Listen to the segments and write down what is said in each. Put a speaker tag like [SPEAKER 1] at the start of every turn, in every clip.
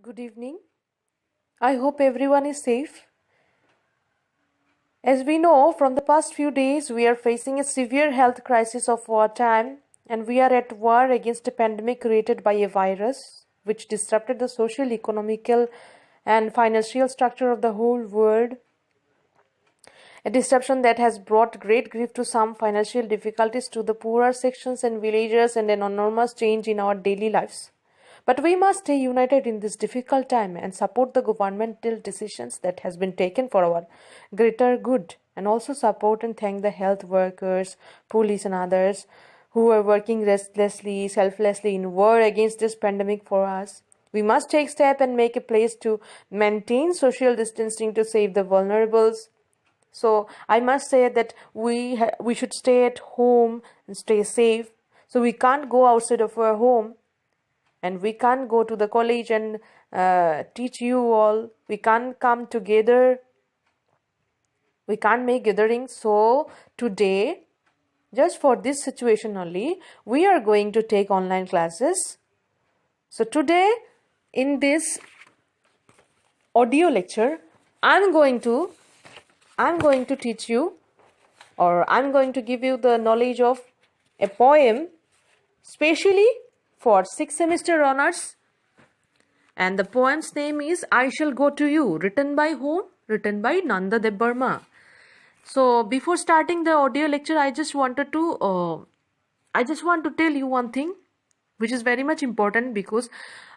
[SPEAKER 1] Good evening. I hope everyone is safe. As we know, from the past few days, we are facing a severe health crisis of wartime, and we are at war against a pandemic created by a virus which disrupted the social, economical, and financial structure of the whole world. A disruption that has brought great grief to some, financial difficulties to the poorer sections and villagers, and an enormous change in our daily lives. But we must stay united in this difficult time and support the governmental decisions that has been taken for our greater good, and also support and thank the health workers, police and others who are working restlessly, selflessly in war against this pandemic for us. We must take step and make a place to maintain social distancing to save the vulnerables. So I must say that we should stay at home and stay safe. So we can't go outside of our home, and we can't go to the college and teach you all. We can't come together. We can't make gatherings. So today, just for this situation only, we are going to take online classes. So today, in this audio lecture, I'm going to teach you, or I'm going to give you the knowledge of a poem specially for 6th semester honors, and the poem's name is I Shall Go to You, written by whom? Written by Nanda Debbarma. So before starting the audio lecture, I just want to tell you one thing which is very much important, because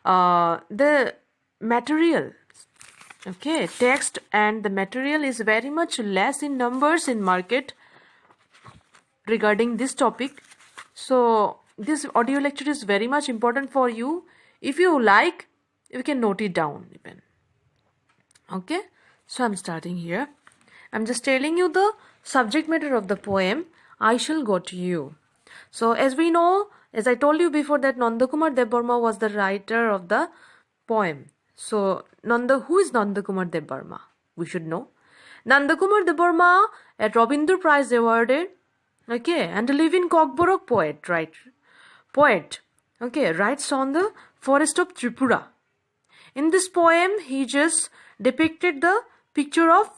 [SPEAKER 1] the material, okay, text and the material is very much less in numbers in market regarding this topic. So this audio lecture is very much important for you. If you like, you can note it down even. Okay, so I'm starting here. I'm just telling you the subject matter of the poem I Shall Go to You. So as we know, as I told you before, that Nanda Debbarma was the writer of the poem. So who is Nanda Debbarma? We should know. Nanda Debbarma, a Rabindra Prize awarded, okay, and a living Kokborok poet, right? Okay, writes on the forest of Tripura. In this poem, he just depicted the picture of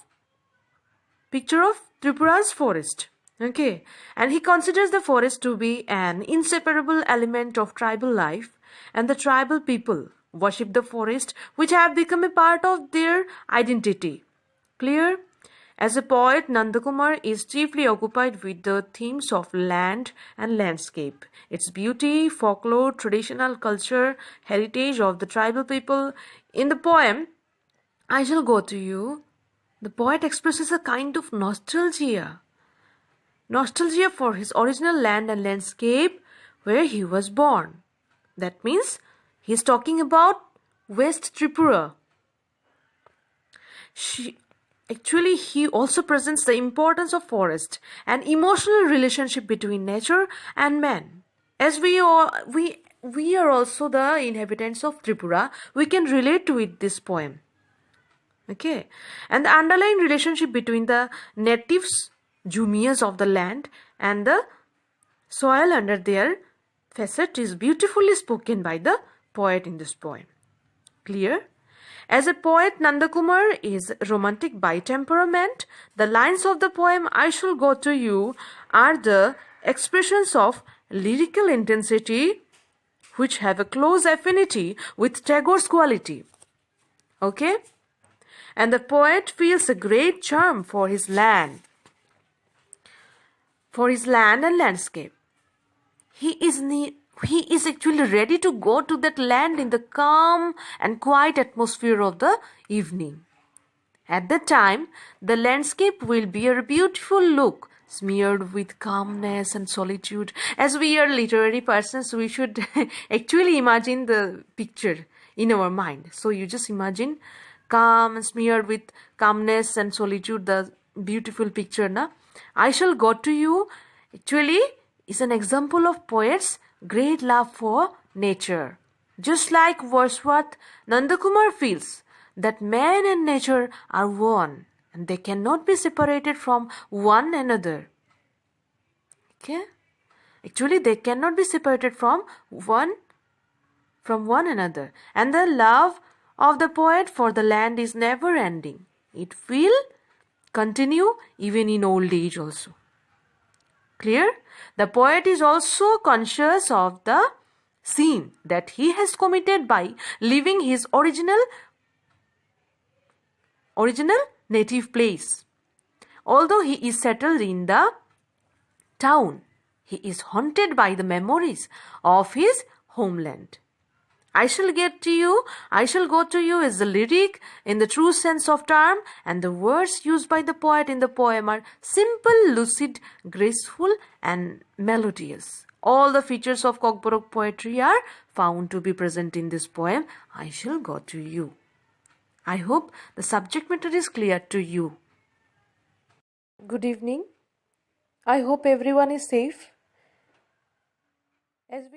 [SPEAKER 1] Tripura's forest. Okay, and he considers the forest to be an inseparable element of tribal life, and the tribal people worship the forest, which have become a part of their identity. Clear? As a poet, Nandakumar is chiefly occupied with the themes of land and landscape, its beauty, folklore, traditional culture, heritage of the tribal people. In the poem, I Shall Go to You, the poet expresses a kind of nostalgia for his original land and landscape where he was born. That means he is talking about West Tripura. Actually, he also presents the importance of forest and emotional relationship between nature and man. As we are also the inhabitants of Tripura, we can relate to it, this poem. Okay, and the underlying relationship between the natives, Jumias of the land, and the soil under their facet is beautifully spoken by the poet in this poem. Clear? As a poet, Nandakumar is romantic by temperament. The lines of the poem I Shall Go to You are the expressions of lyrical intensity which have a close affinity with Tagore's quality. Okay? And the poet feels a great charm for his land and landscape. He is actually ready to go to that land in the calm and quiet atmosphere of the evening. At that time, the landscape will bear a beautiful look, smeared with calmness and solitude. As we are literary persons, we should actually imagine the picture in our mind. So you just imagine calm and smeared with calmness and solitude, the beautiful picture, na? I Shall Go to You actually is an example of poets' great love for nature. Just like Wordsworth, Nandakumar feels that man and nature are one, and they cannot be separated from one another. Okay? Actually, they cannot be separated from one another. And the love of the poet for the land is never ending. It will continue even in old age also. Clear? The poet is also conscious of the sin that he has committed by leaving his original native place. Although he is settled in the town, he is haunted by the memories of his homeland. I shall get to you, I shall go to you is the lyric in the true sense of term, and the words used by the poet in the poem are simple, lucid, graceful, and melodious. All the features of Kokborok poetry are found to be present in this poem, I shall go to you. I hope the subject matter is clear to you. Good evening. I hope everyone is safe. As we